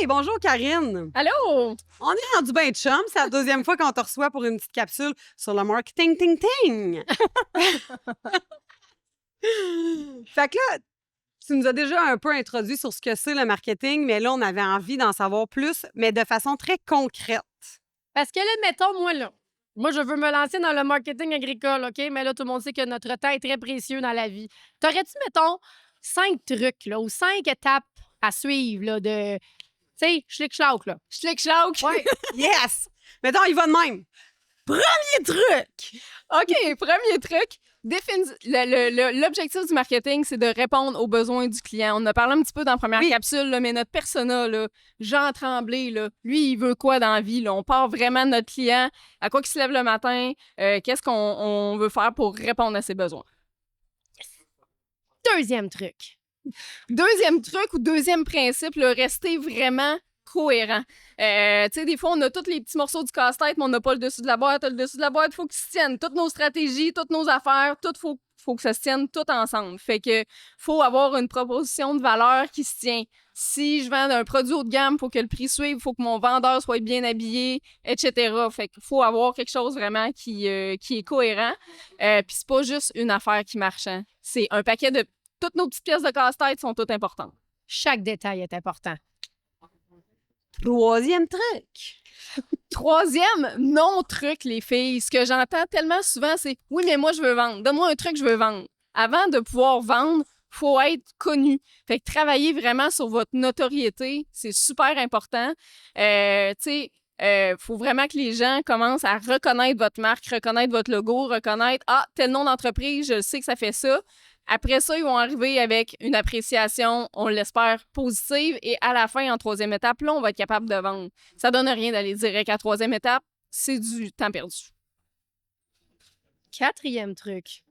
Hey, bonjour Karine. Allô? On est rendu bien de chum. C'est la deuxième fois qu'on te reçoit pour une petite capsule sur le marketing ting. Fait que là, tu nous as déjà un peu introduit sur ce que c'est le marketing, mais là, on avait envie d'en savoir plus, mais de façon très concrète. Parce que là, mettons, moi, je veux me lancer dans le marketing agricole, OK? Mais là, tout le monde sait que notre temps est très précieux dans la vie. T'aurais-tu, mettons, 5 trucs, là, ou 5 étapes à suivre, là, de, tu sais, schlick-schlauk, là. Schlick-schlauk. Ouais. Yes! Mettons, il va de même. Premier truc! OK, premier truc. L'objectif du marketing, c'est de répondre aux besoins du client. On en a parlé un petit peu dans la première capsule, là, mais notre persona, là, Jean Tremblay, là, lui, il veut quoi dans la vie? Là? On part vraiment de notre client, à quoi qu'il se lève le matin, qu'est-ce qu'on veut faire pour répondre à ses besoins. Deuxième truc. Deuxième truc ou deuxième principe, là, rester vraiment cohérent. Tu sais, des fois, on a tous les petits morceaux du casse-tête, mais on n'a pas le dessus de la boîte. Le dessus de la boîte, il faut qu'ils se tiennent. Toutes nos stratégies, toutes nos affaires, tout faut que ça se tienne tout ensemble. Fait que faut avoir une proposition de valeur qui se tient. Si je vends un produit haut de gamme, il faut que le prix suive, il faut que mon vendeur soit bien habillé, etc. Fait qu'il faut avoir quelque chose vraiment qui est cohérent. Puis c'est pas juste une affaire qui marche. Hein. C'est un paquet de... Toutes nos petites pièces de casse-tête sont toutes importantes. Chaque détail est important. Troisième truc. Troisième non-truc, les filles. Ce que j'entends tellement souvent, c'est « Oui, mais moi, je veux vendre. Donne-moi un truc, je veux vendre. » Avant de pouvoir vendre, il faut être connu. Fait que travailler vraiment sur votre notoriété, c'est super important. Tu sais, faut vraiment que les gens commencent à reconnaître votre marque, reconnaître votre logo, reconnaître « Ah, tel nom d'entreprise, je sais que ça fait ça. » Après ça, ils vont arriver avec une appréciation, on l'espère, positive. Et à la fin, en troisième étape, là, on va être capable de vendre. Ça donne rien d'aller direct à la troisième étape. C'est du temps perdu. Quatrième truc.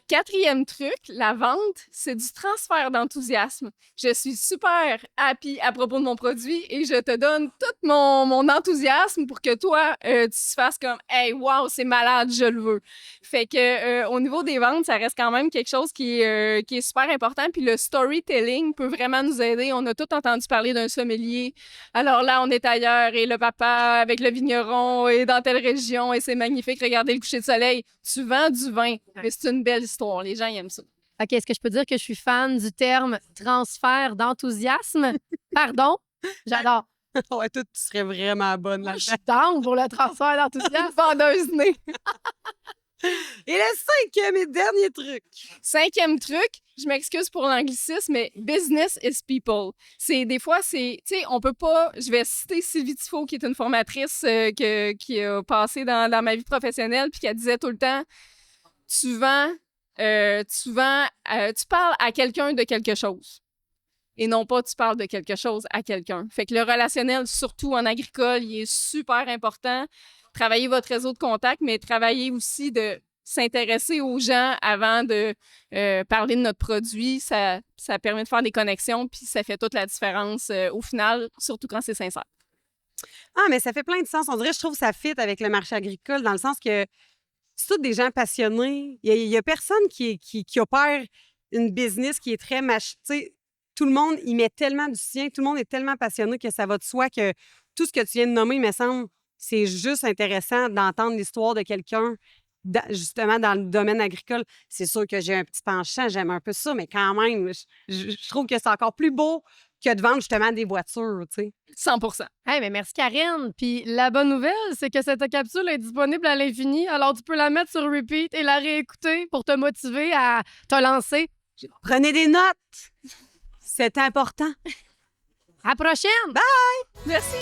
Quatrième truc, la vente, c'est du transfert d'enthousiasme. Je suis super happy à propos de mon produit et je te donne tout mon enthousiasme pour que toi, tu te fasses comme « Hey, wow, c'est malade, je le veux ». Fait que au niveau des ventes, ça reste quand même quelque chose qui est super important. Puis le storytelling peut vraiment nous aider. On a tous entendu parler d'un sommelier. Alors là, on est ailleurs et le papa avec le vigneron est dans telle région et c'est magnifique. Regardez le coucher de soleil. Tu vends du vin. Mais c'est une belle histoire. Les gens ils aiment ça. OK, est-ce que je peux dire que je suis fan du terme transfert d'enthousiasme? Pardon? J'adore. Ouais, toi, tu serais vraiment bonne Je là-dedans. suis down pour le transfert d'enthousiasme. Vendeuse née. Et le cinquième et dernier truc. Cinquième truc, je m'excuse pour l'anglicisme, mais business is people. Des fois, tu sais, on peut pas, je vais citer Sylvie Tifo, qui est une formatrice qui a passé dans ma vie professionnelle, puis qui disait tout le temps, tu parles à quelqu'un de quelque chose. Et non pas tu parles de quelque chose à quelqu'un. Fait que le relationnel, surtout en agricole, il est super important. Travaillez votre réseau de contacts, mais travaillez aussi de s'intéresser aux gens avant de parler de notre produit. Ça permet de faire des connexions, puis ça fait toute la différence au final, surtout quand c'est sincère. Ah, mais ça fait plein de sens. On dirait, je trouve, que ça fit avec le marché agricole dans le sens que c'est tous des gens passionnés. Il y a personne qui opère une business qui est très tout le monde y met tellement du sien, tout le monde est tellement passionné que ça va de soi que tout ce que tu viens de nommer, il me semble, c'est juste intéressant d'entendre l'histoire de quelqu'un, justement, dans le domaine agricole. C'est sûr que j'ai un petit penchant, j'aime un peu ça, mais quand même, je trouve que c'est encore plus beau que de vendre justement des voitures, tu sais. 100%. Hey, mais merci Karine. Puis la bonne nouvelle, c'est que cette capsule est disponible à l'infini. Alors tu peux la mettre sur repeat et la réécouter pour te motiver à te lancer. Prenez des notes! C'est important. À la prochaine! Bye! Merci.